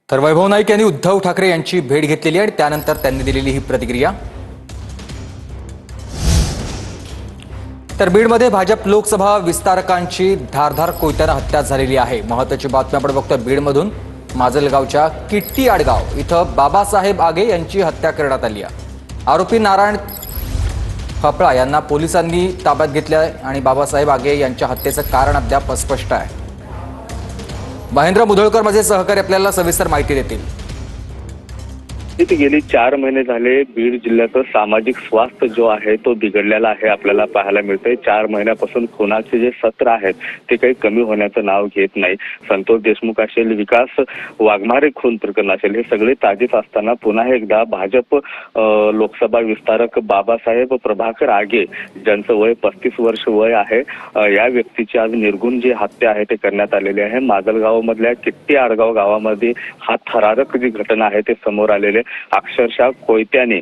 तर वैभव नाईक यांनी उद्धव ठाकरे यांची भेट घेतलेली आणि त्यानंतर त्यांनी दिलेली ही प्रतिक्रिया। तर बीडमध्ये भाजप लोकसभा विस्तारकांची धारधार कोयत्याने हत्या झालेली आहे। महत्त्वाची बातमी आपण बघतोय। बीडमधून माजलगावच्या किट्टी आडगाव इथं बाबासाहेब आगे यांची हत्या करण्यात आली आहे। आरोपी नारायण फपळा यांना पोलिसांनी ताब्यात घेतले आणि बाबासाहेब आगे यांच्या हत्येचं कारण अद्याप अस्पष्ट आहे। महेंद्र मुधोळकर माझे सहकारी आपल्याला सविस्तर माहिती देतील। गेली 4 महिने झाले बीड जिल्ह्याचं सामाजिक स्वास्थ्य जो आहे तो बिघडलेला आहे आपल्याला पाहायला मिळतंय। 4 महिन्यापासून खुनाचे जे सत्र आहेत ते काही कमी होण्याचं नाव घेत नाही। संतोष देशमुख असेल, विकास वाघमारे खून प्रकरण असेल, हे सगळे ताजेच असताना पुन्हा एकदा भाजप लोकसभा विस्तारक बाबासाहेब प्रभाकर आगे ज्यांचं वय 35 वर्ष वय आहे, या व्यक्तीची आज निर्गुण जी हत्या आहे ते करण्यात आलेली आहे। माजलगाव मधल्या किट्टी आडगाव गावामध्ये हा थरारक जी घटना आहे ते समोर आलेले। अक्षरशः कोयत्याने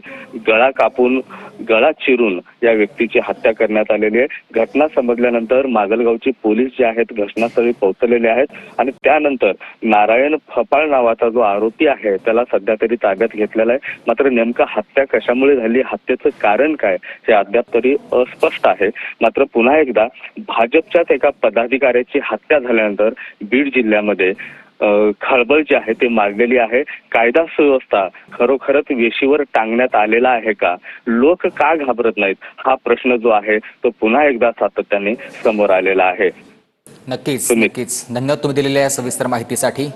गळा कापून, गळा चिरून या व्यक्तीची हत्या करण्यात आलेली आहे। घटना समजल्यानंतर माजलगावचे पोलीस जे आहेत घटनास्थळी पोहोचलेले आहेत आणि त्यानंतर नारायण फपाळ नावाचा जो आरोपी आहे त्याला सध्या तरी ताब्यात घेतलेला आहे। मात्र नेमका हत्या कशामुळे झाली, हत्येचं कारण काय हे अद्याप तरी अस्पष्ट आहे। मात्र पुन्हा एकदा भाजपच्याच एका पदाधिकाऱ्याची हत्या झाल्यानंतर बीड जिल्ह्यामध्ये खळबळ जी आहे ते माजलेली आहे। कायदा सुव्यवस्था खरोखरच वेशीवर टांगण्यात आलेला आहे का, लोक का घाबरत नाहीत, हा प्रश्न जो आहे तो पुन्हा एकदा सातत्याने समोर आलेला आहे। नक्कीच धन्यवाद तुम्ही दिलेल्या या सविस्तर माहितीसाठी।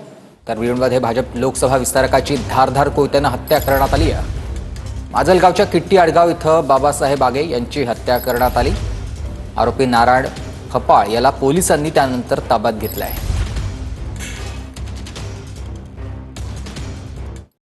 तर बीडमध्ये भाजप लोकसभा विस्तारकाची धारधार कोयत्याने हत्या करण्यात आली आहे। माजलगावच्या किट्टी आडगाव इथं बाबासाहेब आगे यांची हत्या करण्यात आली। आरोपी नारायण फपाळ याला पोलिसांनी त्यानंतर ताब्यात घेतलं आहे।